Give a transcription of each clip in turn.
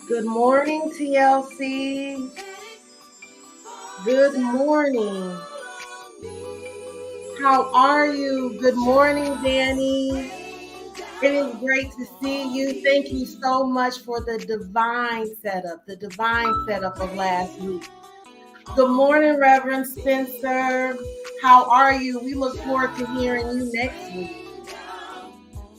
Good morning, TLC. Good morning. How are you? Good morning, Danny. It is great to see you. Thank you so much for the divine setup of last week. Good morning, Reverend Spencer. How are you? We look forward to hearing you next week.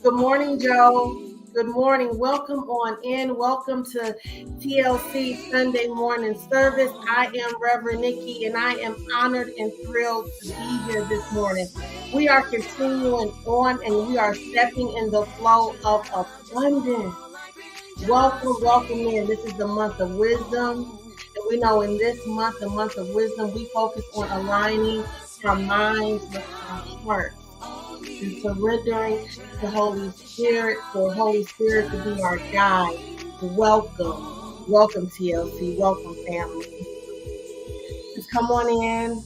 Good morning, Joe. Good morning. Welcome on in. Welcome to TLC Sunday morning service. I am Reverend Nikki, and I am honored and thrilled to be here this morning. We are continuing on, and we are stepping in the flow of abundance. Welcome in. This is the month of wisdom. And we know in this month, the month of wisdom, we focus on aligning our minds with our hearts and surrendering to Holy Spirit, for Holy Spirit to be our guide. Welcome TLC, welcome family. Just come on in.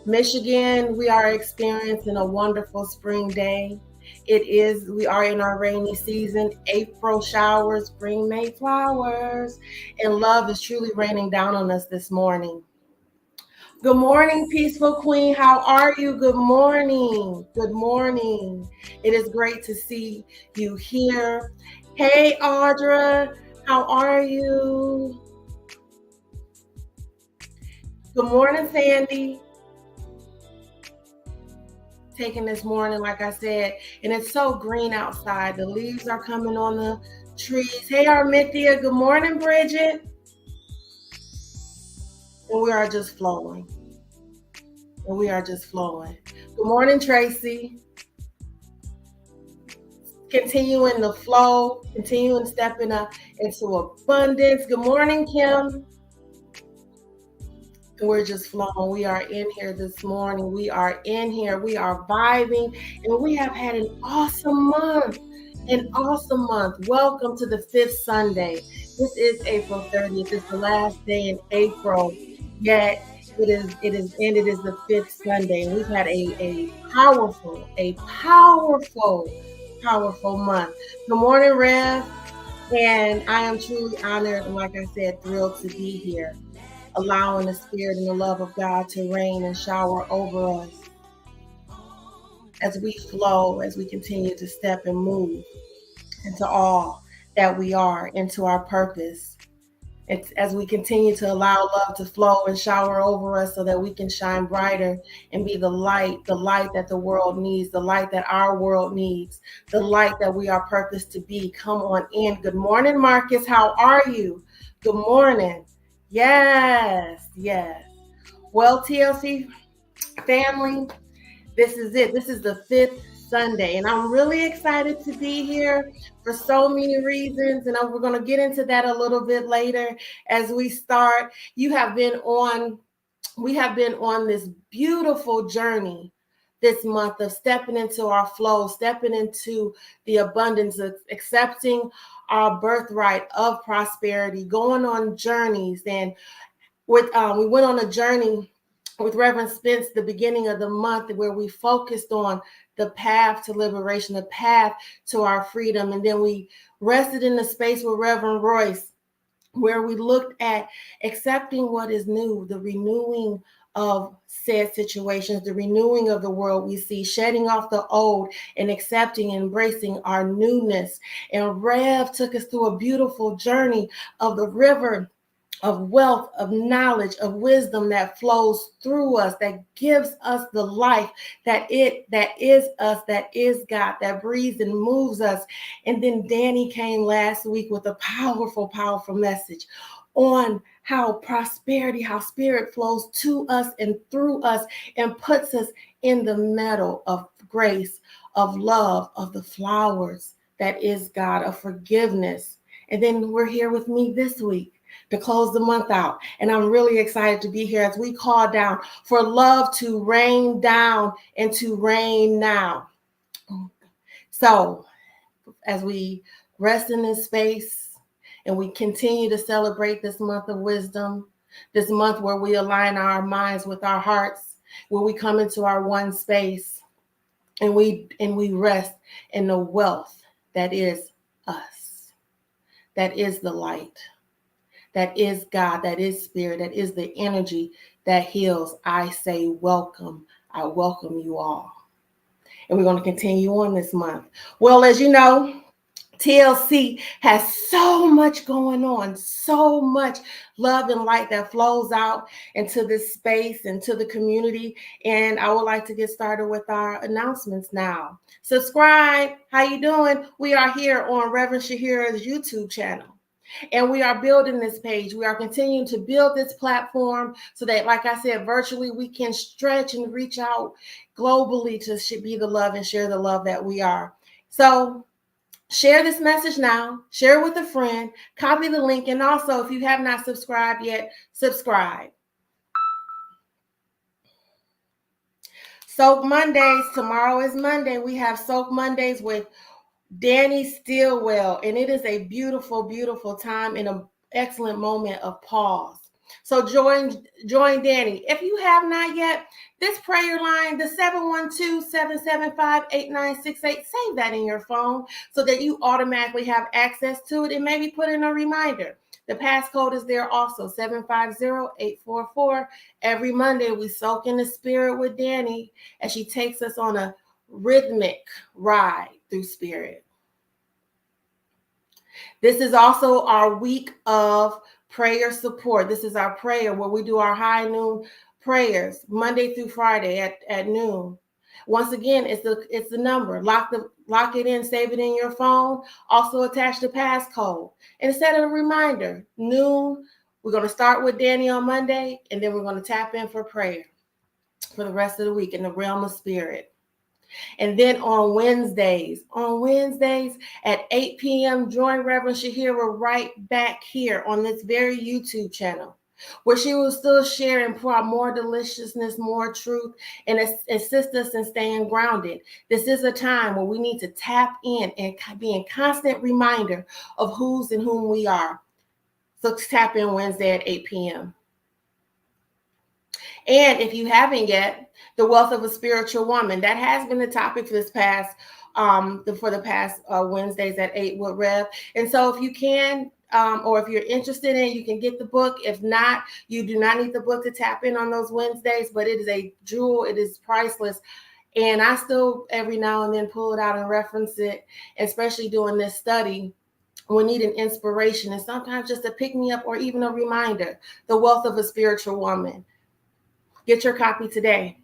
Michigan, we are experiencing a wonderful spring day. We are in our rainy season, April showers, spring May flowers, and love is truly raining down on us this morning. Good morning, Peaceful Queen. How are you? Good morning. Good morning. It is great to see you here. Hey, Audra. How are you? Good morning, Sandy. Taking this morning, like I said, and it's so green outside. The leaves are coming on the trees. Hey, Armithia. Good morning, Bridget. And we are just flowing. Good morning, Tracy. Continuing the flow, continuing stepping up into abundance. Good morning, Kim. And we're just flowing. We are in here this morning. We are in here. We are vibing. And we have had an awesome month. Welcome to the 5th Sunday. This is April 30th. It's the last day in April. Yet it is the 5th Sunday. And we've had a powerful month. Good morning, Rev. And I am truly honored and, like I said, thrilled to be here, allowing the spirit and the love of God to reign and shower over us as we flow, as we continue to step and move into all that we are, into our purpose. It's as we continue to allow love to flow and shower over us so that we can shine brighter and be the light that the world needs, the light that our world needs, the light that we are purposed to be. Come on in. Good morning, Marcus. How are you? Good morning. Yes. Well, TLC family, this is it. This is the 5th Sunday, and I'm really excited to be here for so many reasons, and we're going to get into that a little bit later as we start. We have been on this beautiful journey this month of stepping into our flow, stepping into the abundance of accepting our birthright of prosperity, going on journeys. And we went on a journey with Reverend Spence the beginning of the month where we focused on the path to liberation, the path to our freedom. And then we rested in the space with Reverend Royce, where we looked at accepting what is new, the renewing of said situations, the renewing of the world we see, shedding off the old and accepting and embracing our newness. And Rev took us through a beautiful journey of the river of wealth, of knowledge, of wisdom that flows through us, that gives us the life that is us, that is God, that breathes and moves us. And then Danny came last week with a powerful message on how prosperity, how spirit flows to us and through us and puts us in the meadow of grace, of love, of the flowers that is God, of forgiveness. And then we're here with me this week to close the month out. And I'm really excited to be here as we call down for love to rain down and to reign now. So as we rest in this space and we continue to celebrate this month of wisdom, this month where we align our minds with our hearts, where we come into our one space, and we rest in the wealth that is us, that is the light, that is God, that is spirit, that is the energy that heals. I say welcome. I welcome you all. And we're going to continue on this month. Well, as you know, TLC has so much going on, so much love and light that flows out into this space, into the community. And I would like to get started with our announcements now. Subscribe. How you doing? We are here on Reverend Shahira's YouTube channel. And we are building this page. We are continuing to build this platform so that, like I said, virtually we can stretch and reach out globally to be the love and share the love that we are. So share this message now, share it with a friend, copy the link, and also if you have not subscribed yet, subscribe. Soak Mondays. Tomorrow is Monday. We have Soak Mondays with Danny Stillwell, and it is a beautiful, beautiful time and an excellent moment of pause. So join Danny. If you have not yet, this prayer line, the 712-775-8968, save that in your phone so that you automatically have access to it, and maybe put in a reminder. The passcode is there also, 750-844. Every Monday, we soak in the spirit with Danny as she takes us on a rhythmic ride through spirit. This is also our week of prayer support. This is our prayer where we do our high noon prayers Monday through Friday at noon. Once again, it's the number. Lock it in, save it in your phone. Also attach the passcode and set a reminder. Noon. We're going to start with Danny on Monday, and then we're going to tap in for prayer for the rest of the week in the realm of spirit. And then on Wednesdays at 8 p.m., join Reverend Shahira right back here on this very YouTube channel, where she will still share and pour out more deliciousness, more truth, and assist us in staying grounded. This is a time where we need to tap in and be in constant reminder of whose and whom we are. So tap in Wednesday at 8 p.m. And if you haven't yet, the wealth of a spiritual woman, that has been the topic for this past Wednesdays at 8 with Rev. And so if you can, or if you're interested in it, you can get the book. If not, you do not need the book to tap in on those Wednesdays, but it is a jewel. It is priceless. And I still every now and then pull it out and reference it, especially doing this study. We need an inspiration and sometimes just a pick me up or even a reminder. The wealth of a spiritual woman. Get your copy today.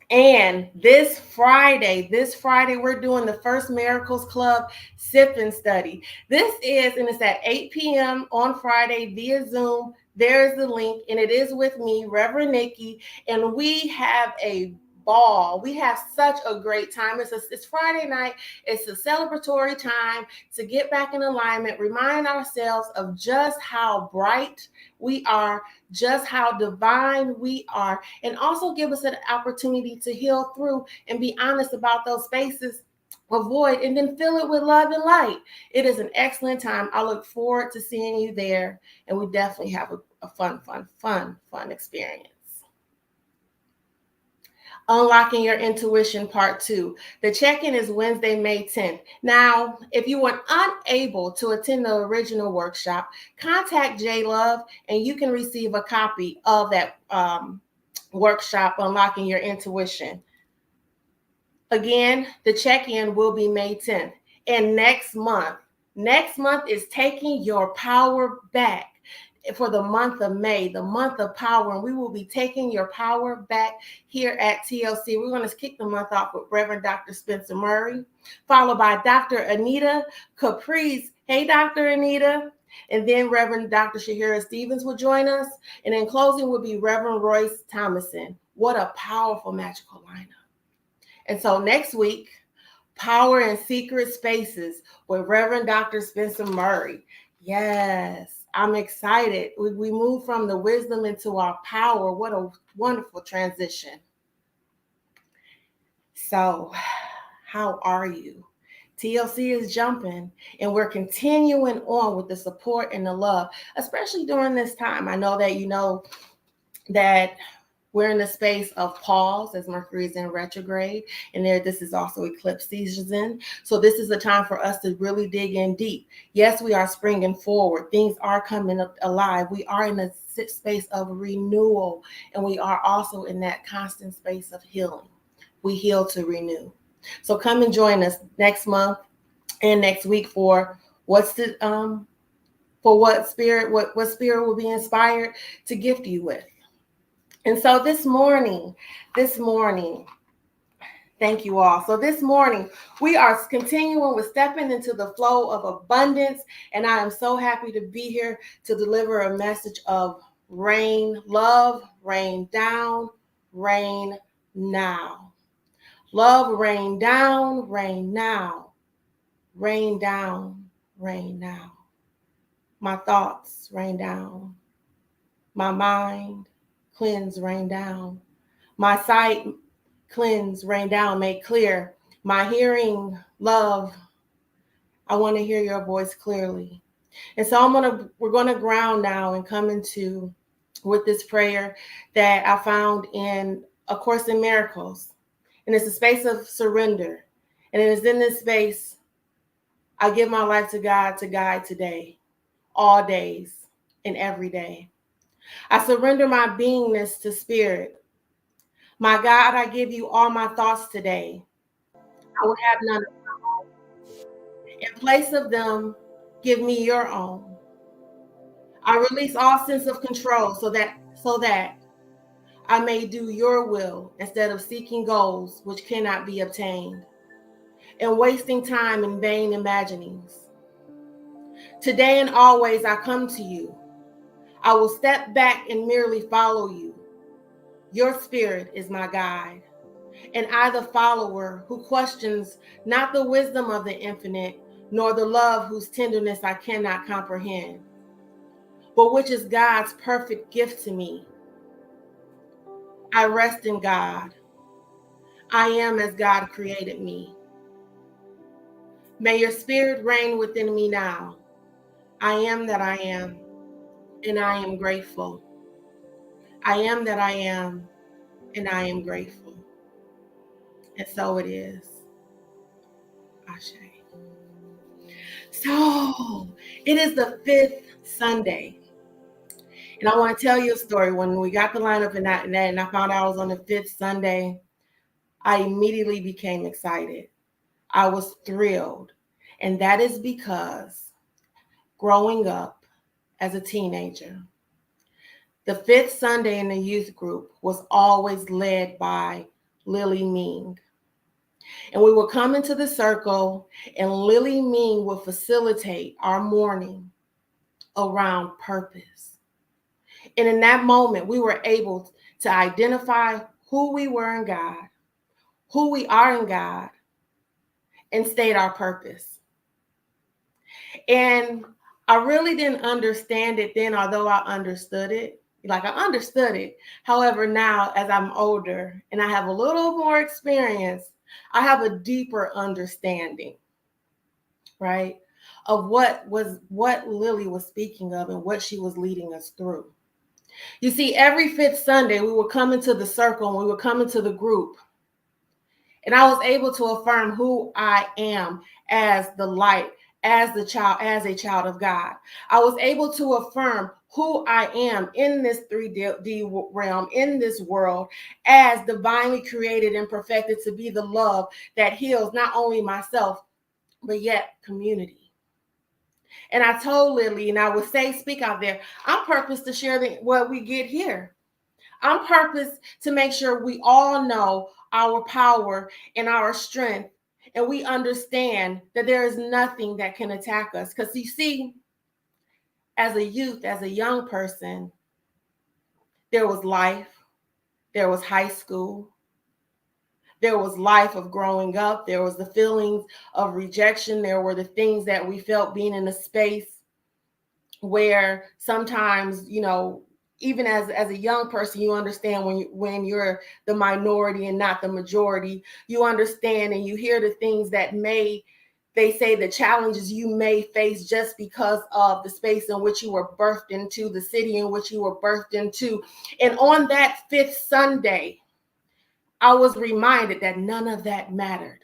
And this Friday, we're doing the First Miracles Club Sip-In Study. This is, and it's at 8 p.m. on Friday via Zoom. There's the link, and it is with me, Reverend Nikki, and we have a ball. We have such a great time. It's Friday night. It's a celebratory time to get back in alignment, remind ourselves of just how bright we are, just how divine we are, and also give us an opportunity to heal through and be honest about those spaces of void and then fill it with love and light. It is an excellent time. I look forward to seeing you there, and we definitely have a fun experience. Unlocking Your Intuition Part 2. The check-in is Wednesday, May 10th. Now, if you were unable to attend the original workshop, contact J Love and you can receive a copy of that workshop, Unlocking Your Intuition. Again, the check-in will be May 10th. And next month is Taking Your Power Back. For the month of May, the month of power, and we will be taking your power back here at TLC. We're going to kick the month off with Reverend Dr. Spencer Murray, followed by Dr. Anita Caprice. Hey, Dr. Anita. And then Reverend Dr. Shahira Stevens will join us. And in closing will be Reverend Royce Thomason. What a powerful, magical lineup. And so next week, Power in Secret Spaces with Reverend Dr. Spencer Murray. Yes. I'm excited. We move from the wisdom into our power. What a wonderful transition. So, how are you? TLC is jumping, and we're continuing on with the support and the love, especially during this time. I know that you know that We're in a space of pause as Mercury is in retrograde, and this is also eclipse season. So this is a time for us to really dig in deep. Yes, we are springing forward. Things are coming up alive. We are in a space of renewal, and we are also in that constant space of healing. We heal to renew. So come and join us next month and next week for what spirit will be inspired to gift you with. And so this morning, thank you all. So this morning, we are continuing with stepping into the flow of abundance. And I am so happy to be here to deliver a message of rain, love, rain down, rain now. Love, rain down, rain now. Rain down, rain now. My thoughts, rain down. My mind, cleanse, rain down. My sight, cleanse, rain down, make clear. My hearing, love, I want to hear your voice clearly. And so we're gonna ground now and come into with this prayer that I found in A Course in Miracles. And it's a space of surrender. And it is in this space I give my life to God to guide today, all days and every day. I surrender my beingness to spirit. My God, I give you all my thoughts today. I will have none of my own. In place of them, give me your own. I release all sense of control so that I may do your will instead of seeking goals which cannot be obtained and wasting time in vain imaginings. Today and always I come to you. I will step back and merely follow you. Your spirit is my guide, and I the follower who questions not the wisdom of the infinite, nor the love whose tenderness I cannot comprehend, but which is God's perfect gift to me. I rest in God. I am as God created me. May your spirit reign within me now. I am that I am, and I am grateful. I am that I am, and I am grateful. And so it is. Ashe. So it is the 5th Sunday. And I want to tell you a story. When we got the lineup and I found out I was on the 5th Sunday, I immediately became excited. I was thrilled. And that is because growing up as a teenager, the 5th Sunday in the youth group was always led by Lily Ming. And we would come into the circle and Lily Ming would facilitate our morning around purpose. And in that moment, we were able to identify who we were in God, who we are in God, and state our purpose. And I really didn't understand it then, although I understood it. Like I understood it. However, now as I'm older and I have a little more experience, I have a deeper understanding, right, of what Lily was speaking of and what she was leading us through. You see, every 5th Sunday, we would come into the circle and we would come into the group. And I was able to affirm who I am as the light, as a child of God. I was able to affirm who I am in this 3D realm, in this world, as divinely created and perfected to be the love that heals not only myself, but yet community. And I told Lily, and I would speak out there, I'm purpose to share what we get here. I'm purpose to make sure we all know our power and our strength, and we understand that there is nothing that can attack us. Because you see, as a youth, as a young person, there was life, there was high school, there was life of growing up, there was the feelings of rejection, there were the things that we felt being in a space where sometimes, even as a young person, you understand when you're the minority and not the majority, you understand and you hear the things that may They say the challenges you may face just because of the space in which you were birthed into, the city in which you were birthed into. And on that fifth Sunday, I was reminded that none of that mattered.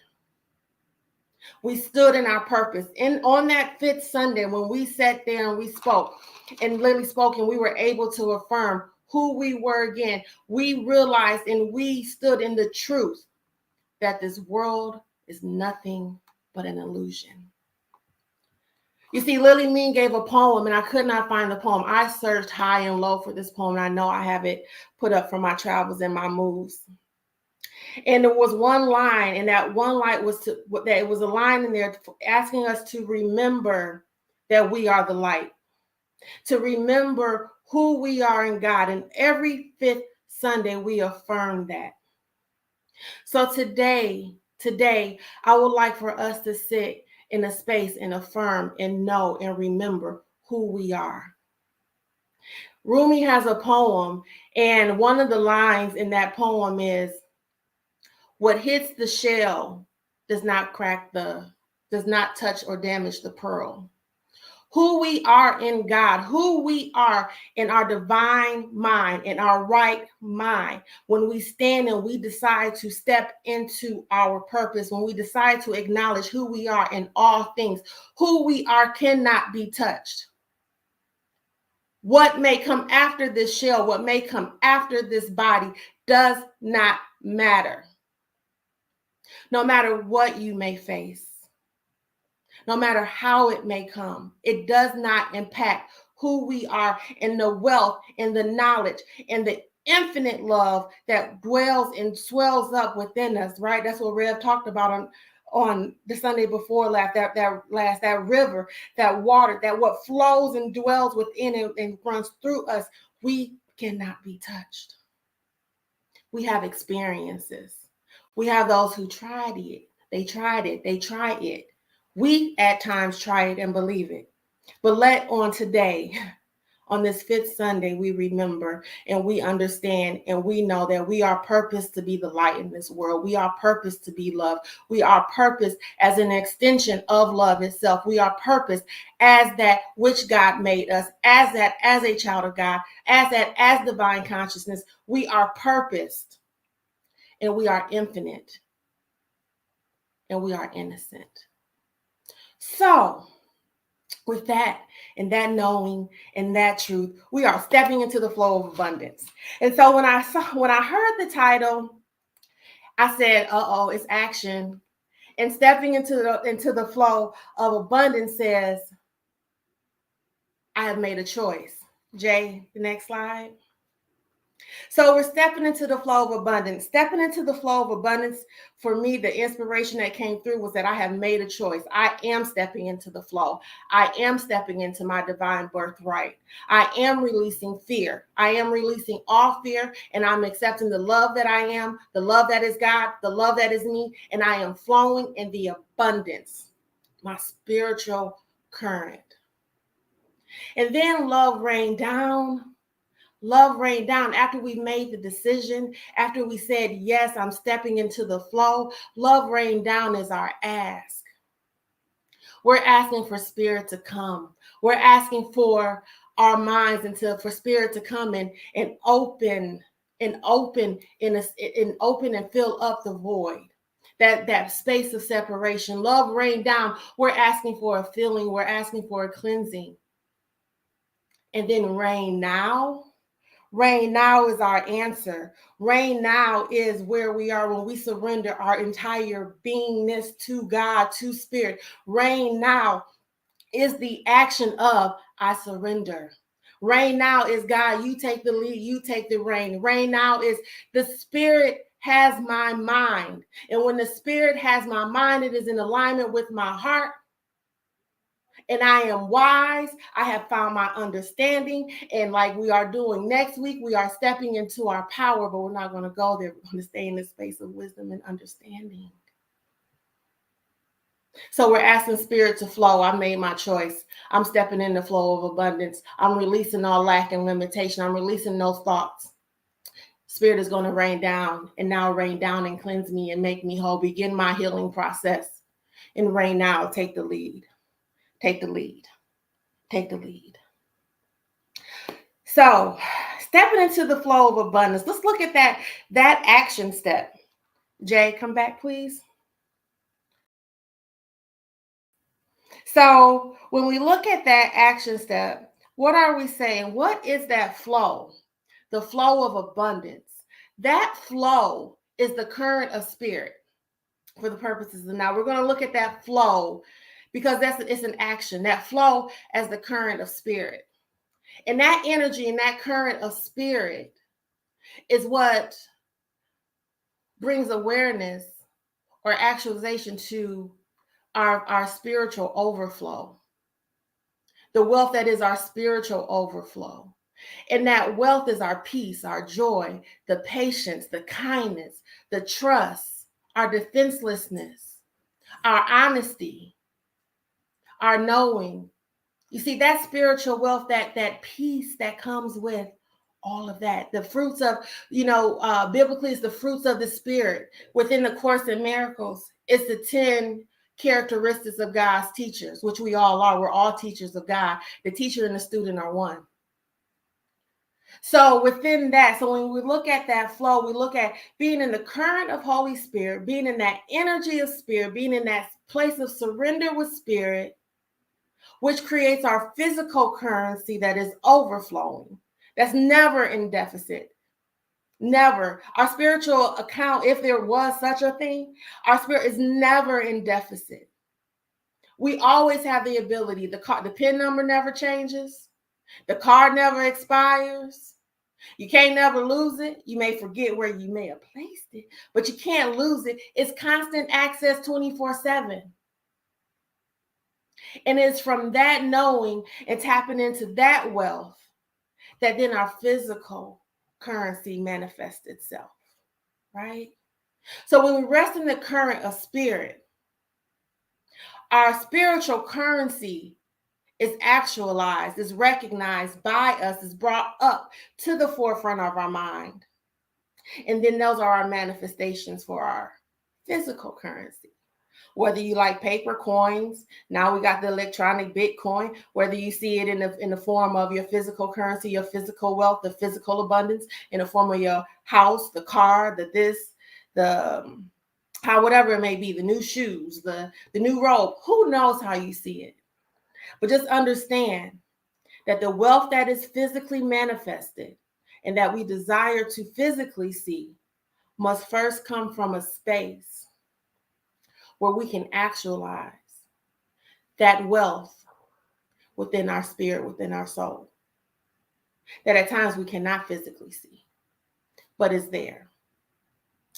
We stood in our purpose. And on that fifth Sunday, when we sat there and we spoke, and Lily spoke, and we were able to affirm who we were again, we realized and we stood in the truth that this world is nothing but an illusion. You see, Lily Mean gave a poem, and I could not find the poem. I searched high and low for this poem, and I know I have it put up for my travels and my moves. And there was one line, and that one line was that it was a line in there asking us to remember that we are the light, to remember who we are in God. And every fifth Sunday, we affirm that. So today, I would like for us to sit in a space and affirm and know and remember who we are. Rumi has a poem, and one of the lines in that poem is, "What hits the shell does not touch or damage the pearl." Who we are in God, who we are in our divine mind, in our right mind, when we stand and we decide to step into our purpose, when we decide to acknowledge who we are in all things, who we are cannot be touched. What may come after this shell, what may come after this body does not matter. No matter what you may face, no matter how it may come, it does not impact who we are and the wealth and the knowledge and the infinite love that dwells and swells up within us, right? That's what Rev talked about on the Sunday before last, that river, that water, that what flows and dwells within it and runs through us. We cannot be touched. We have experiences. We have those who tried it. They tried it. We at times try it and believe it. But let on today, on this fifth Sunday, we remember and we understand and we know that we are purposed to be the light in this world. We are purposed to be love. We are purposed as an extension of love itself. We are purposed as that which God made us, as a child of God, as divine consciousness. We are purposed and we are infinite and we are innocent. So, with that and that knowing and that truth, we are stepping into the flow of abundance. And so when I heard the title, I said, "Uh-oh, it's action." And stepping into the flow of abundance says, I have made a choice. Jay, the next slide. So we're stepping into the flow of abundance. Stepping into the flow of abundance, for me, the inspiration that came through was that I have made a choice. I am stepping into the flow. I am stepping into my divine birthright. I am releasing fear. I am releasing all fear, and I'm accepting the love that I am, the love that is God, the love that is me, and I am flowing in the abundance, my spiritual current. And then love rained down. Love rained down after we made the decision, after we said, yes, I'm stepping into the flow. Love rained down is our ask. We're asking for spirit to come. We're asking for our minds for spirit to come and open and fill up the void. That space of separation. Love rained down. We're asking for a filling. We're asking for a cleansing. And then rain now. Rain now is our answer. Rain now is where we are when we surrender our entire beingness to God, to spirit. Rain now is the action of I surrender. Rain now is God, you take the lead, you take the reign. Rain now is the spirit has my mind. And when the spirit has my mind, it is in alignment with my heart. And I am wise. I have found my understanding. And like we are doing next week, we are stepping into our power, but we're not going to go there. We're going to stay in the space of wisdom and understanding. So we're asking spirit to flow. I made my choice. I'm stepping in the flow of abundance. I'm releasing all lack and limitation. I'm releasing those thoughts. Spirit is going to rain down and now rain down and cleanse me and make me whole. Begin my healing process. And right now, take the lead. Take the lead. Take the lead. So, stepping into the flow of abundance. Let's look at that action step. Jay, come back, please. So, when we look at that action step, what are we saying? What is that flow? The flow of abundance. That flow is the current of spirit for the purposes of now. We're going to look at that flow because it's an action. That flow as the current of spirit. And that energy and that current of spirit is what brings awareness or actualization to our spiritual overflow. The wealth that is our spiritual overflow. And that wealth is our peace, our joy, the patience, the kindness, the trust, our defenselessness, our honesty, our knowing. You see, that spiritual wealth, that peace that comes with all of that. The fruits of, biblically, it's the fruits of the spirit. Within the Course in Miracles, it's the 10 characteristics of God's teachers, which we all are. We're all teachers of God. The teacher and the student are one. So within that, so when we look at that flow, we look at being in the current of Holy Spirit, being in that energy of spirit, being in that place of surrender with spirit, which creates our physical currency that is overflowing. That's never in deficit. Never. Our spiritual account, if there was such a thing, our spirit is never in deficit. We always have the ability. The PIN number never changes. The card never expires. You can't never lose it. You may forget where you may have placed it, but you can't lose it. It's constant access 24/7. And it's from that knowing and tapping into that wealth that then our physical currency manifests itself, right? So when we rest in the current of spirit, our spiritual currency is actualized, is recognized by us, is brought up to the forefront of our mind. And then those are our manifestations for our physical currency. Whether you like paper coins, now we got the electronic Bitcoin, whether you see it in the form of your physical currency, your physical wealth, the physical abundance, in the form of your house, the car, the how whatever it may be, the new shoes, the new robe, who knows how you see it. But just understand that the wealth that is physically manifested and that we desire to physically see must first come from a space where we can actualize that wealth within our spirit, within our soul, that at times we cannot physically see, but is there.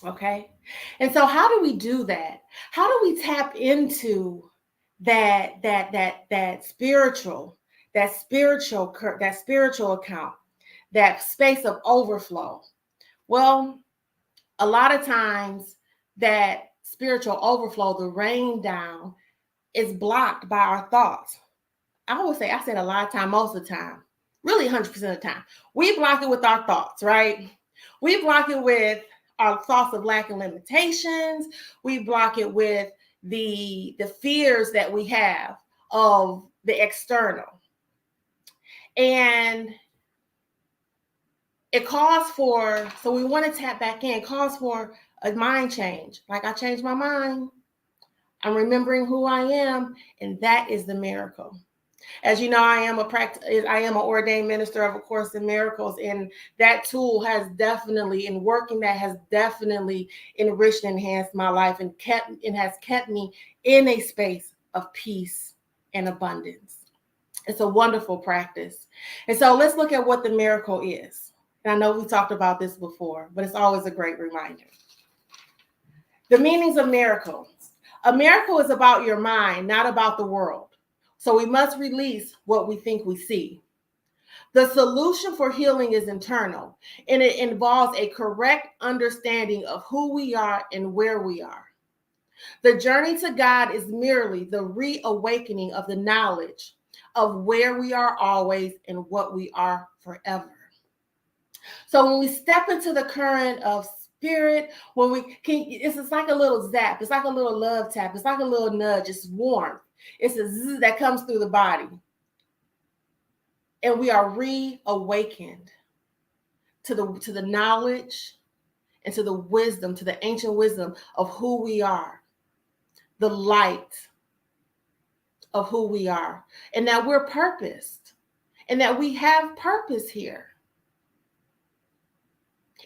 Okay? And so how do we do that? How do we tap into that spiritual account, that space of overflow? Well, a lot of times that spiritual overflow, the rain down, is blocked by our thoughts. I said a lot of time, most of the time, really 100% of the time, we block it with our thoughts, right? We block it with our thoughts of lack and limitations. We block it with the fears that we have of the external. And it calls for, so we want to tap back in, calls for a mind change. Like, I changed my mind. I'm remembering who I am, and that is the miracle. As you know, I am an ordained minister of A Course in Miracles, and that tool has definitely, in working that, has definitely enriched and enhanced my life and has kept me in a space of peace and abundance. It's a wonderful practice. And so let's look at what the miracle is. And I know we talked about this before, but it's always a great reminder. The meanings of miracles. A miracle is about your mind, not about the world. So we must release what we think we see. The solution for healing is internal, and it involves a correct understanding of who we are and where we are. The journey to God is merely the reawakening of the knowledge of where we are always and what we are forever. So when we step into the current of hear it when we can. It's like a little zap. It's like a little love tap. It's like a little nudge. It's warm. It's a zzz that comes through the body. And we are reawakened to the knowledge and to the wisdom, to the ancient wisdom of who we are, the light of who we are, and that we're purposed, and that we have purpose here.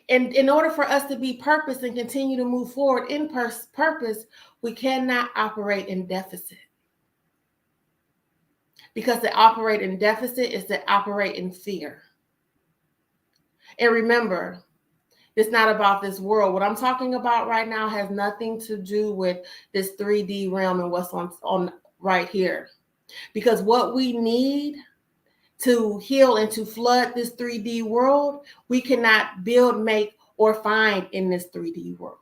And in order for us to be purposed and continue to move forward in purpose, we cannot operate in deficit. Because to operate in deficit is to operate in fear. And remember, it's not about this world. What I'm talking about right now has nothing to do with this 3D realm and what's on right here. Because what we need to heal and to flood this 3D world, we cannot build, make, or find in this 3D world.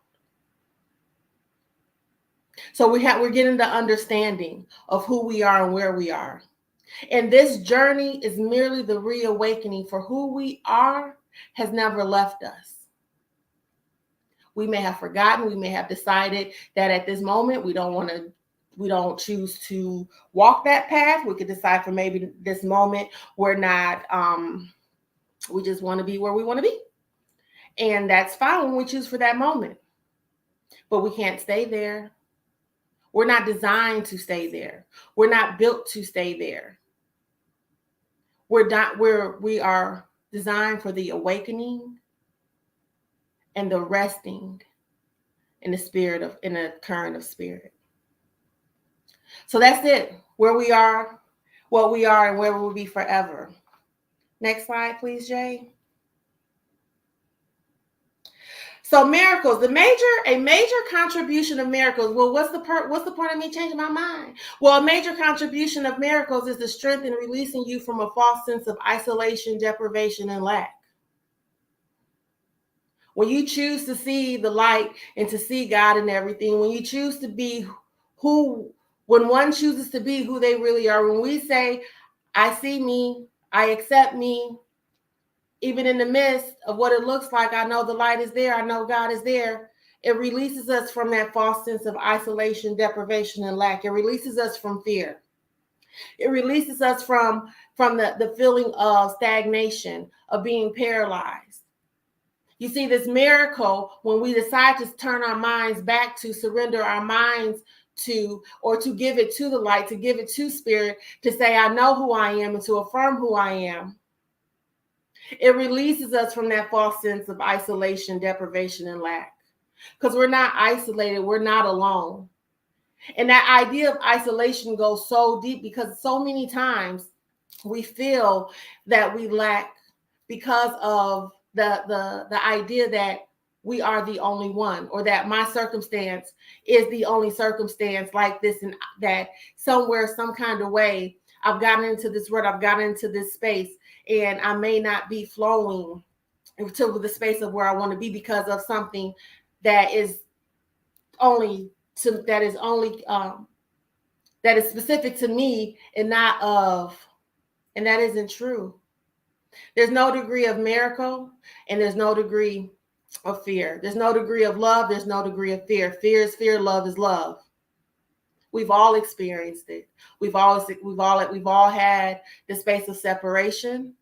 So we're getting the understanding of who we are and where we are. And this journey is merely the reawakening, for who we are has never left us. We may have forgotten, we may have decided that at this moment we don't choose to walk that path. We could decide for maybe this moment we're not, we just want to be where we want to be. And that's fine when we choose for that moment. But we can't stay there. We're not designed to stay there. We're not built to stay there. We are designed for the awakening and the resting in the current of spirit. So that's it. Where we are, what we are, and where we will be forever. Next slide, please, Jay. So miracles, a major contribution of miracles. Well, what's the point of me changing my mind? Well, a major contribution of miracles is the strength in releasing you from a false sense of isolation, deprivation, and lack. When you choose to see the light and to see God in everything, when you choose to be when one chooses to be who they really are, when we say, I see me, I accept me, even in the midst of what it looks like, I know the light is there, I know God is there, it releases us from that false sense of isolation, deprivation, and lack. It releases us from fear. It releases us from the feeling of stagnation, of being paralyzed. You see, this miracle, when we decide to turn our minds back, to surrender our minds to, or to give it to the light, to give it to spirit, to say, I know who I am, and to affirm who I am. It releases us from that false sense of isolation, deprivation, and lack. Because we're not isolated, we're not alone. And that idea of isolation goes so deep, because so many times we feel that we lack because of the idea that we are the only one, or that my circumstance is the only circumstance like this, and that somewhere, some kind of way, I've gotten into this rut, I've gotten into this space, and I may not be flowing to the space of where I want to be because of something that is that is specific to me and that isn't true. There's no degree of miracle, and there's no degree of fear. There's no degree of love. There's no degree of fear. Fear is fear. Love is love. We've all experienced it. We've all had the space of separation,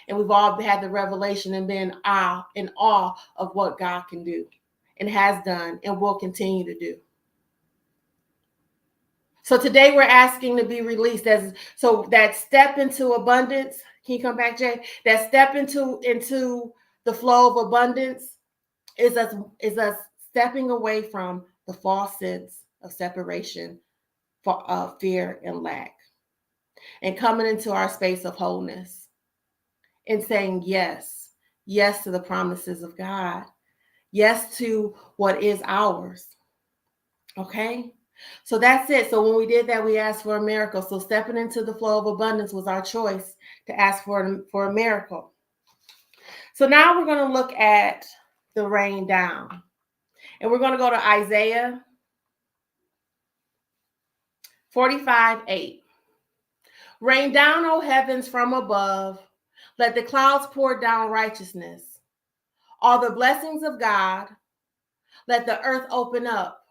and we've all had the revelation and been in awe of what God can do, and has done, and will continue to do. So today we're asking to be released, so that step into abundance. Can you come back, Jay? That step into the flow of abundance is us stepping away from the false sense of separation, fear, and lack, and coming into our space of wholeness and saying yes to the promises of God, yes to what is ours. Okay? So that's it. So when we did that, we asked for a miracle. So stepping into the flow of abundance was our choice to ask for a miracle. So now we're going to look at the rain down. And we're going to go to Isaiah 45:8. Rain down, O heavens, from above. Let the clouds pour down righteousness. All the blessings of God Let the earth open up.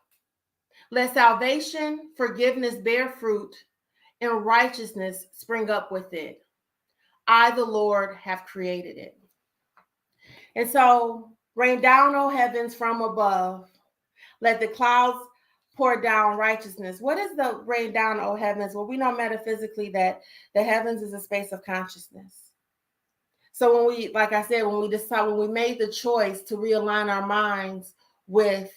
Let salvation, forgiveness bear fruit, and righteousness spring up with it. I, the Lord, have created it. And so, rain down, O heavens, from above. Let the clouds pour down righteousness. What is the rain down, O heavens? Well, we know metaphysically that the heavens is a space of consciousness. So when we, like I said, when we made the choice to realign our minds with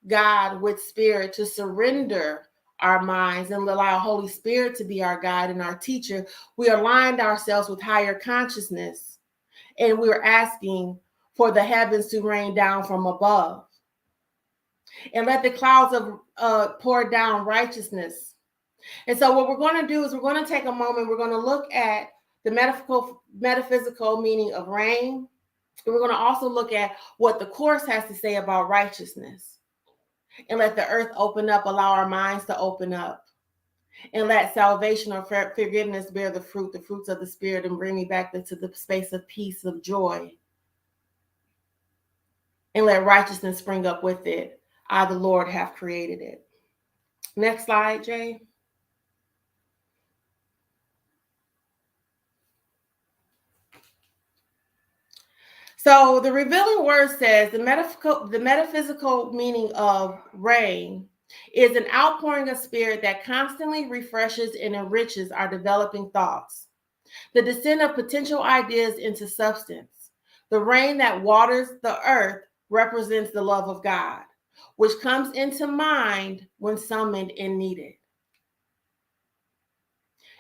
God, with spirit, to surrender our minds and allow Holy Spirit to be our guide and our teacher, we aligned ourselves with higher consciousness. And we're asking for the heavens to rain down from above. And let the clouds pour down righteousness. And so what we're going to do is we're going to take a moment. We're going to look at the metaphysical meaning of rain. And we're going to also look at what the Course has to say about righteousness. And let the earth open up, allow our minds to open up. And let salvation or forgiveness bear the fruits of the Spirit, and bring me back to the space of peace, of joy. And let righteousness spring up with it. I, the Lord, have created it. Next slide, Jay. So the revealing word says the metaphysical meaning of rain is an outpouring of spirit that constantly refreshes and enriches our developing thoughts. The descent of potential ideas into substance. The rain that waters the earth represents the love of God, which comes into mind when summoned and needed.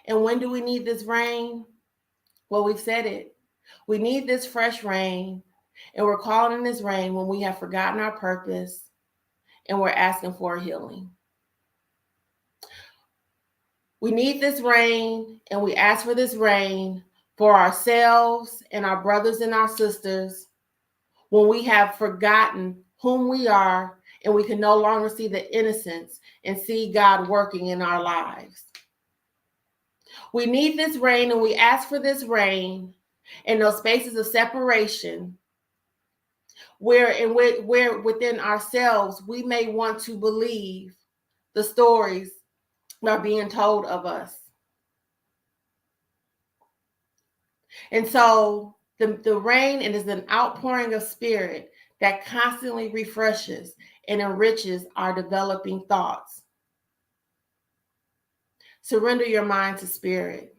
And when do we need this rain? Well, we've said it. We need this fresh rain, and we're calling in this rain when we have forgotten our purpose and we're asking for a healing. We need this rain, and we ask for this rain for ourselves and our brothers and our sisters when we have forgotten whom we are and we can no longer see the innocence and see God working in our lives. We need this rain, and we ask for this rain in those spaces of separation where within ourselves we may want to believe the stories that are being told of us. And so the rain, it is an outpouring of spirit that constantly refreshes and enriches our developing thoughts. Surrender your mind to spirit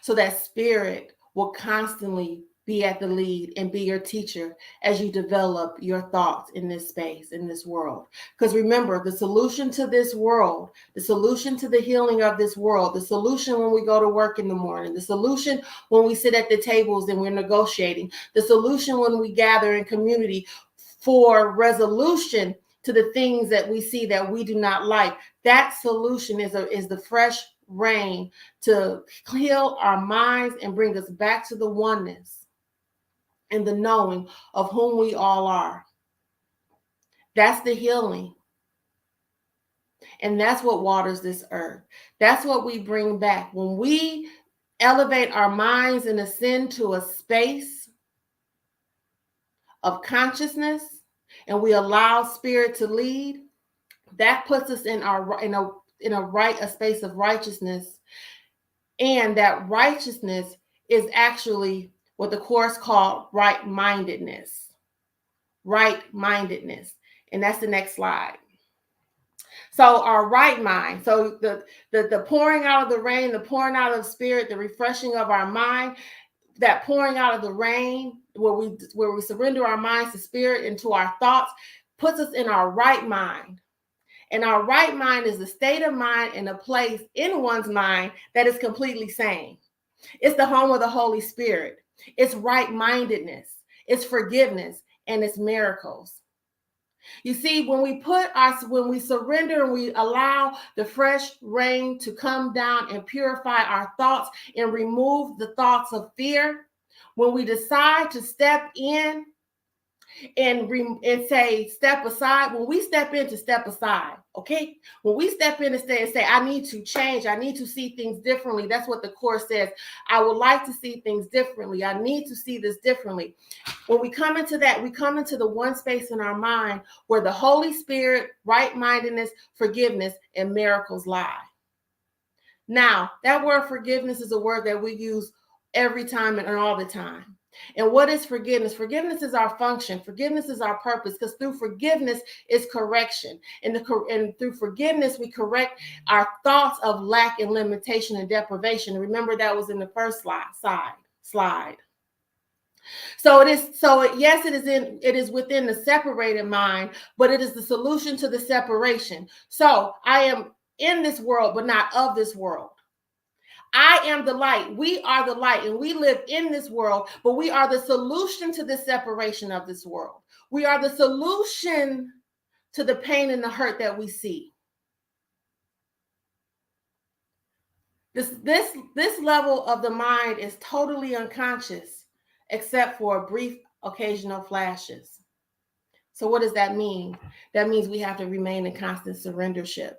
so that spirit will constantly be at the lead and be your teacher as you develop your thoughts in this space, in this world. Because remember, the solution to this world, the solution to the healing of this world, the solution when we go to work in the morning, the solution when we sit at the tables and we're negotiating, the solution when we gather in community for resolution to the things that we see that we do not like, that solution is the fresh rain to heal our minds and bring us back to the oneness and the knowing of whom we all are. That's the healing. And that's what waters this earth. That's what we bring back. When we elevate our minds and ascend to a space of consciousness and we allow spirit to lead, that puts us in a space of righteousness. And that righteousness is actually what the Course called right-mindedness. Right-mindedness. And that's the next slide. So our right mind, so the pouring out of the rain, the pouring out of spirit, the refreshing of our mind, that pouring out of the rain where we surrender our minds to spirit and to our thoughts puts us in our right mind. And our right mind is the state of mind and a place in one's mind that is completely sane. It's the home of the Holy Spirit. It's right-mindedness. It's forgiveness, and it's miracles. You see, when we surrender and we allow the fresh rain to come down and purify our thoughts and remove the thoughts of fear, when we decide to step in and say, step aside. When we step in to step aside, okay? When we step in and say, I need to change, I need to see things differently. That's what the Course says. I would like to see things differently. I need to see this differently. When we come into that, we come into the one space in our mind where the Holy Spirit, right-mindedness, forgiveness, and miracles lie. Now, that word forgiveness is a word that we use every time and all the time. And what is forgiveness? Forgiveness is our function. Forgiveness is our purpose, because through forgiveness is correction. And through forgiveness, we correct our thoughts of lack and limitation and deprivation. Remember, that was in the first slide. So yes, it is within the separated mind, but it is the solution to the separation. So I am in this world, but not of this world. I am the light. We are the light, and we live in this world, but we are the solution to the separation of this world. We are the solution to the pain and the hurt that we see. This level of the mind is totally unconscious, except for brief occasional flashes. So what does that mean? That means we have to remain in constant surrendership.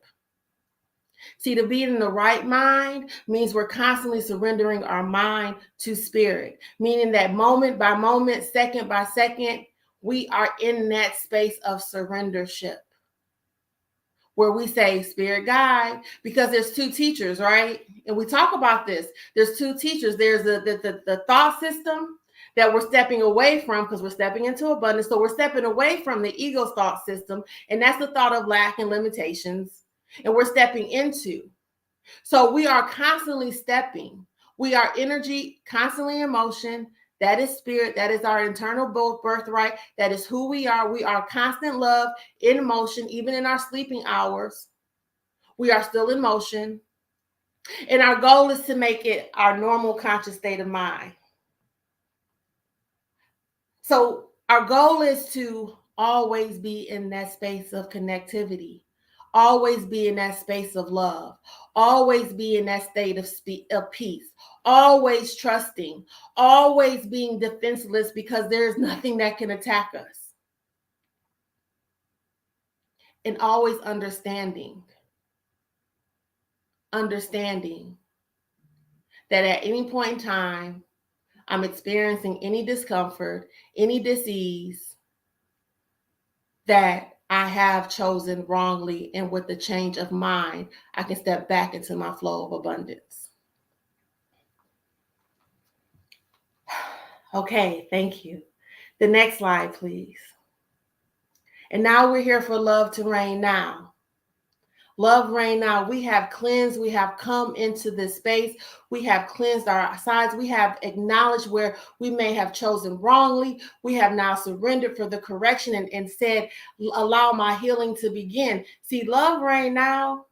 See, to be in the right mind means we're constantly surrendering our mind to spirit, meaning that moment by moment, second by second, we are in that space of surrendership where we say, Spirit guide, because there's two teachers, right? And we talk about this. There's two teachers. There's the thought system that we're stepping away from, because we're stepping into abundance. So we're stepping away from the ego's thought system, and that's the thought of lack and limitations. And we're stepping into. So we are constantly stepping. We are energy, constantly in motion. That is spirit. That is our internal birthright. That is who we are. We are constant love, in motion, even in our sleeping hours. We are still in motion. And our goal is to make it our normal conscious state of mind. So our goal is to always be in that space of connectivity. Always be in that space of love. Always be in that state of peace. Always trusting. Always being defenseless, because there is nothing that can attack us. And always understanding that at any point in time, I'm experiencing any discomfort, any disease, that I have chosen wrongly, and with the change of mind, I can step back into my flow of abundance. Okay, thank you. The next slide, please. And now we're here for love to reign now. Love reign now. We have cleansed. We have come into this space. We have cleansed our sides. We have acknowledged where we may have chosen wrongly. We have now surrendered for the correction and said, allow my healing to begin. See, love reign now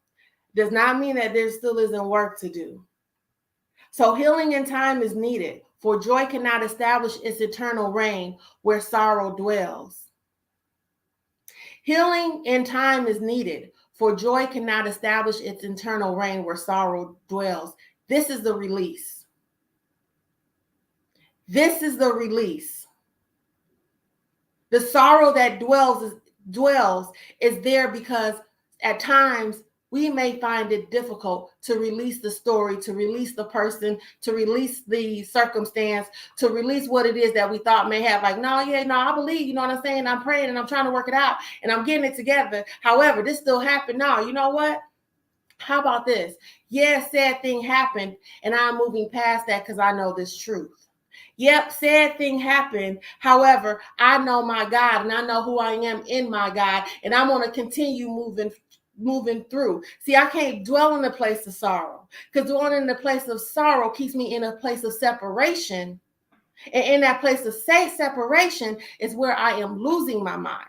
does not mean that there still isn't work to do. So healing in time is needed, for joy cannot establish its eternal reign where sorrow dwells. Healing in time is needed, for joy cannot establish its internal reign where sorrow dwells. This is the release. This is the release. The sorrow that dwells is there because at times we may find it difficult to release the story, to release the person, to release the circumstance, to release what it is that we thought may have. Like, I believe, you know what I'm saying? I'm praying and I'm trying to work it out and I'm getting it together. However, this still happened. No, you know what? How about this? Yeah, sad thing happened, and I'm moving past that because I know this truth. Yep, sad thing happened. However, I know my God, and I know who I am in my God, and I'm going to continue moving through. See, I can't dwell in a place of sorrow, because dwelling in a place of sorrow keeps me in a place of separation. And in that place of separation is where I am losing my mind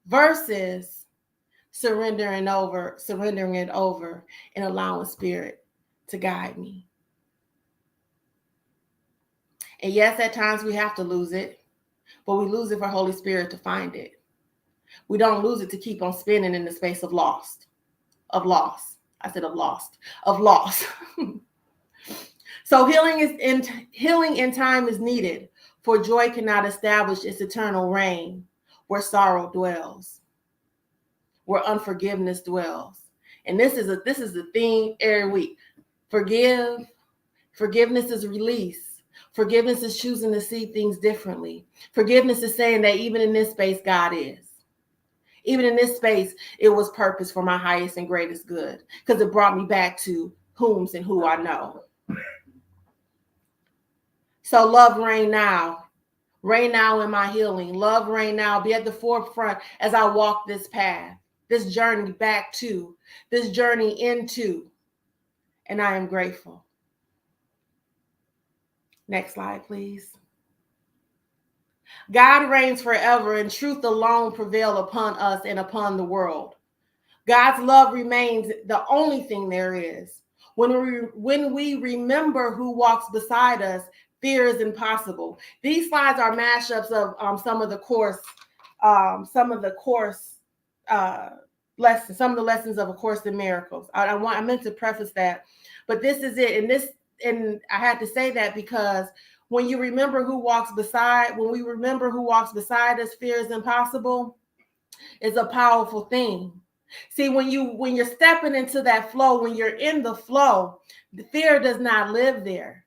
versus surrendering it over and allowing spirit to guide me. And yes, at times we have to lose it, but we lose it for Holy Spirit to find it. We don't lose it to keep on spinning in the space of loss. So healing in time is needed, For joy cannot establish its eternal reign where sorrow dwells, where unforgiveness dwells. And this is the theme every week. Forgiveness is release. Forgiveness is choosing to see things differently. Forgiveness is saying that even in this space, God is. Even in this space, it was purpose for my highest and greatest good, because it brought me back to whom's and who I know. So love reign now. Reign now in my healing. Love reign now. Be at the forefront as I walk this path, this journey back to, this journey into. And I am grateful. Next slide, please. God reigns forever, and truth alone prevail upon us and upon the world. God's love remains the only thing there is. When we remember who walks beside us, fear is impossible. These slides are mashups of some of the course lessons, some of the lessons of A Course in Miracles. I meant to preface that, but this is it. And I had to say that because when we remember who walks beside us, fear is impossible. It's a powerful thing. See, when you're stepping into that flow, when you're in the flow, the fear does not live there.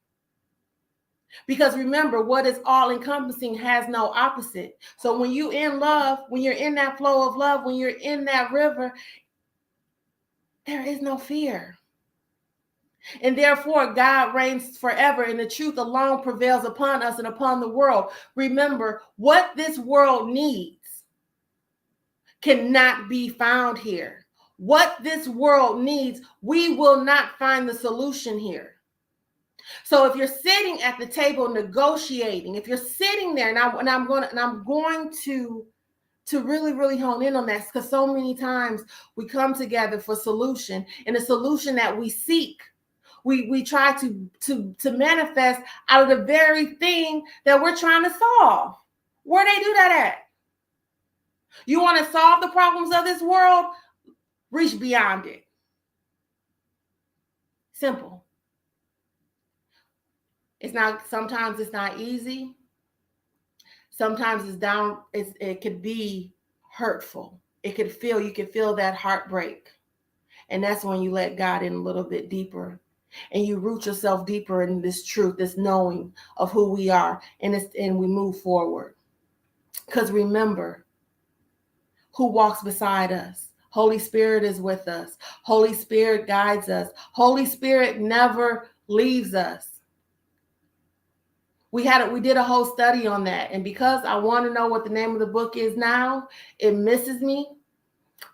Because remember, what is all encompassing has no opposite. So when you're in love, when you're in that flow of love, when you're in that river, there is no fear. And therefore, God reigns forever, and the truth alone prevails upon us and upon the world. Remember, what this world needs cannot be found here. What this world needs, we will not find the solution here. So if you're sitting at the table negotiating, if you're sitting there, and I'm going to really, really hone in on that, because so many times we come together for solution, and the solution that we seek, we try to manifest out of the very thing that we're trying to solve. Where they do that at? You want to solve the problems of this world? Reach beyond it. Simple. Sometimes it's not easy. Sometimes it could be hurtful. You could feel that heartbreak. And that's when you let God in a little bit deeper, and you root yourself deeper in this truth, this knowing of who we are, and we move forward. Because remember, who walks beside us? Holy Spirit is with us. Holy Spirit guides us. Holy Spirit never leaves us. We did a whole study on that. And because I want to know what the name of the book is now, it misses me.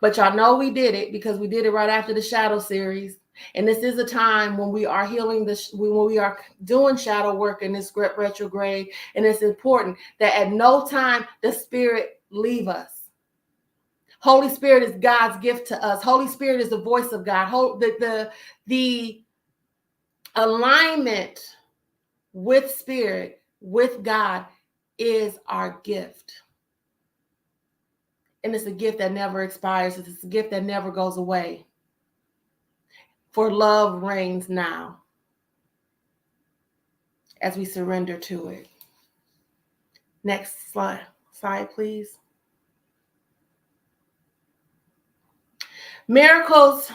But y'all know we did it because we did it right after the Shadow series. And this is a time when we are healing when we are doing shadow work in this retrograde. And it's important that at no time does Spirit leave us. Holy Spirit is God's gift to us. Holy Spirit is the voice of God. The alignment with Spirit, with God, is our gift. And it's a gift that never expires. It's a gift that never goes away. For love reigns now as we surrender to it. Next slide, please. Miracles.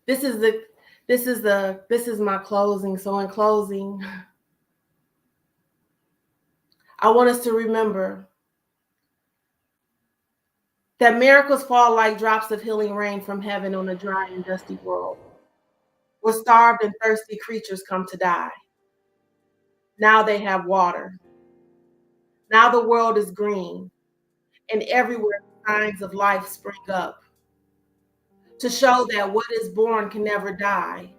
This is my closing. So in closing, I want us to remember that miracles fall like drops of healing rain from heaven on a dry and dusty world, where starved and thirsty creatures come to die. Now they have water. Now the world is green, and everywhere signs of life spring up to show that what is born can never die,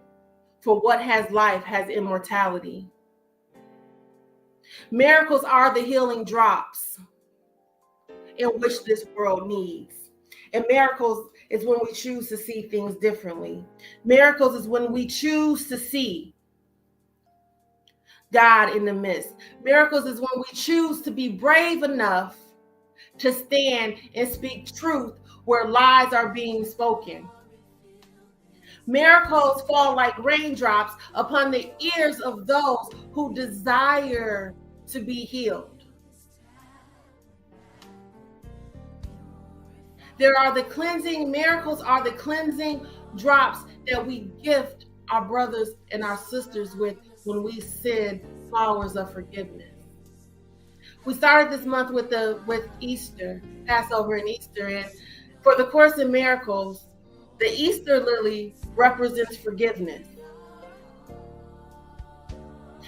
for what has life has immortality. Miracles are the healing drops in which this world needs. And miracles is when we choose to see things differently. Miracles is when we choose to see God in the midst. Miracles is when we choose to be brave enough to stand and speak truth where lies are being spoken. Miracles fall like raindrops upon the ears of those who desire to be healed. Miracles are the cleansing drops that we gift our brothers and our sisters with when we send flowers of forgiveness. We started this month with Easter, Passover and Easter, and for the Course in Miracles, the Easter lily represents forgiveness.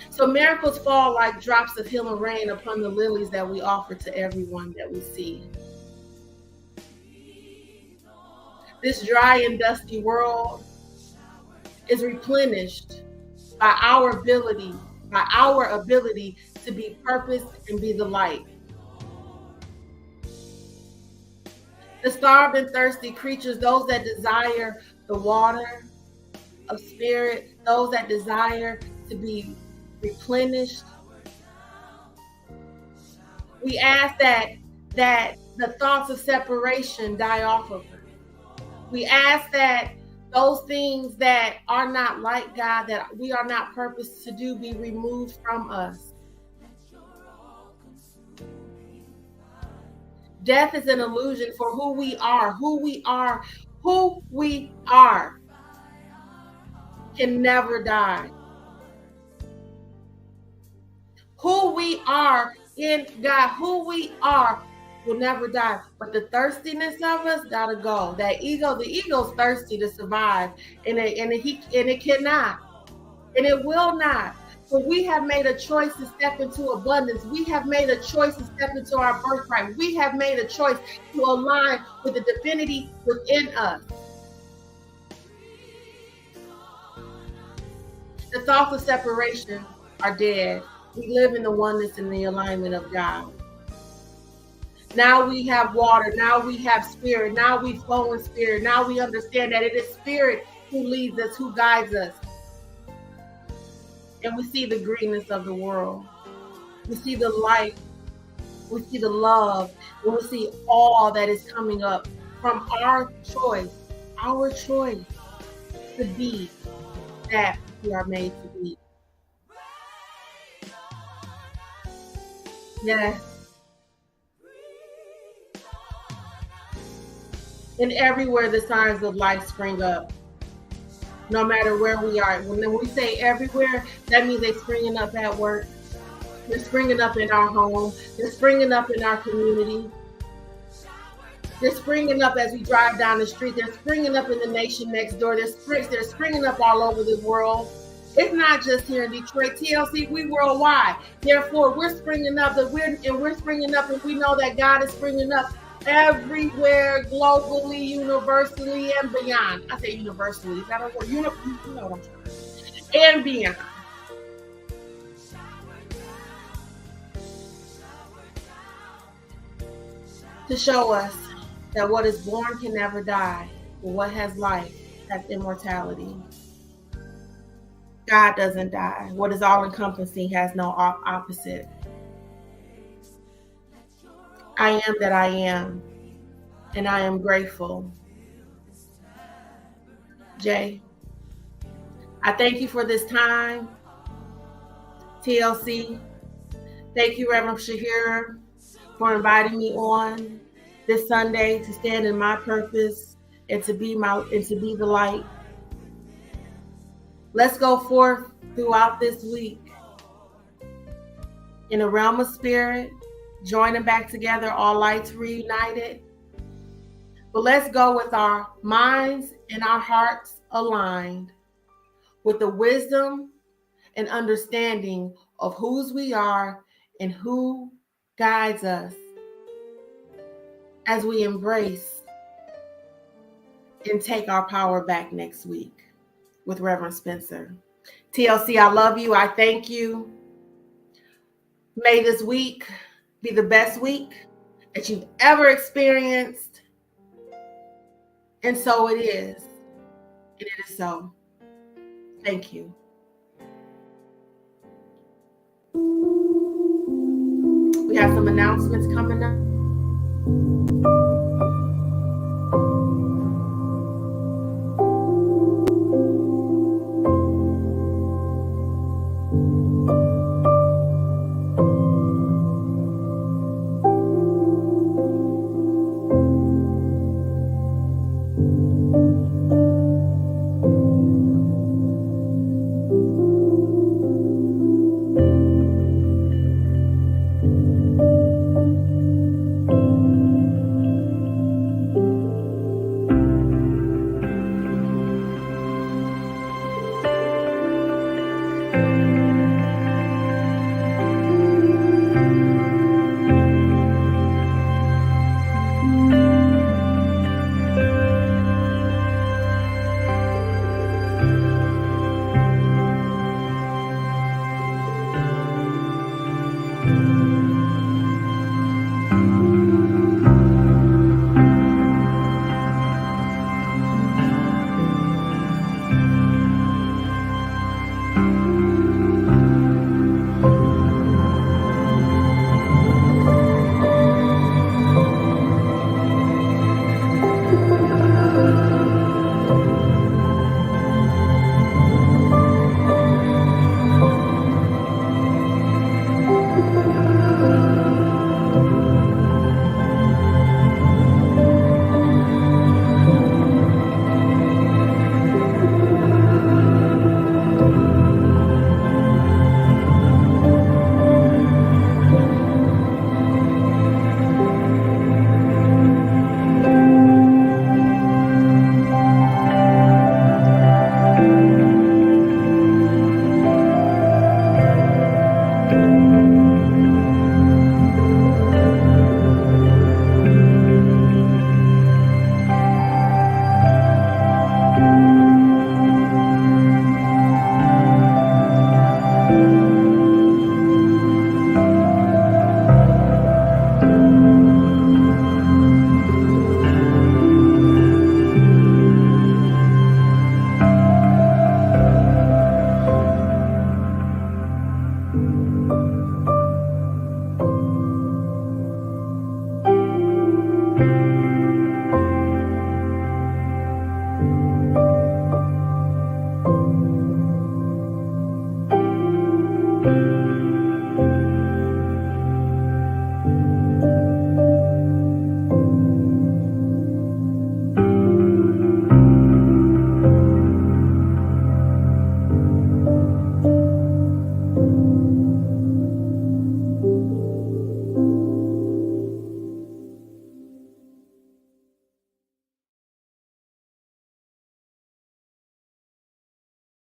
So miracles fall like drops of healing rain upon the lilies that we offer to everyone that we see. This dry and dusty world is replenished by our ability to be purposed and be the light. The starved and thirsty creatures, those that desire the water of spirit, those that desire to be replenished. We ask that the thoughts of separation die off of us. We ask that those things that are not like God, that we are not purposed to do, be removed from us. Death is an illusion for who we are. Who we are can never die. Who we are in God, who we are will never die. But the thirstiness of us gotta go. The ego's thirsty to survive, and it cannot, and it will not. So we have made a choice to step into abundance. We have made a choice to step into our birthright. We have made a choice to align with the divinity within us. The thoughts of separation are dead. We live in the oneness and the alignment of God. Now we have water. Now we have spirit. Now we flow in spirit. Now we understand that it is spirit who leads us, who guides us. And we see the greenness of the world. We see the light. We see the love. And we see all that is coming up from our choice to be that we are made to be. Yes. And everywhere the signs of life spring up, no matter where we are. When we say everywhere, that means they're springing up at work. They're springing up in our home. They're springing up in our community. They're springing up as we drive down the street. They're springing up in the nation next door. They're springing up all over the world. It's not just here in Detroit. TLC, we worldwide. Therefore, we're springing up, and we're springing up, and we know that God is springing up everywhere, globally, universally, and beyond. I say universally. I don't know. You know what I'm trying to say. And beyond. To show us that what is born can never die, but what has life has immortality. God doesn't die. What is all-encompassing has no opposite. I am that I am, and I am grateful. Jay, I thank you for this time. TLC, thank you, Reverend Shahir, for inviting me on this Sunday to stand in my purpose and to be the light. Let's go forth throughout this week in the realm of spirit, joining back together, all lights reunited. But let's go with our minds and our hearts aligned with the wisdom and understanding of whose we are and who guides us as we embrace and take our power back next week with Reverend Spencer. TLC, I love you. I thank you. May this week be the best week that you've ever experienced. And so it is. And it is so. Thank you. We have some announcements coming up.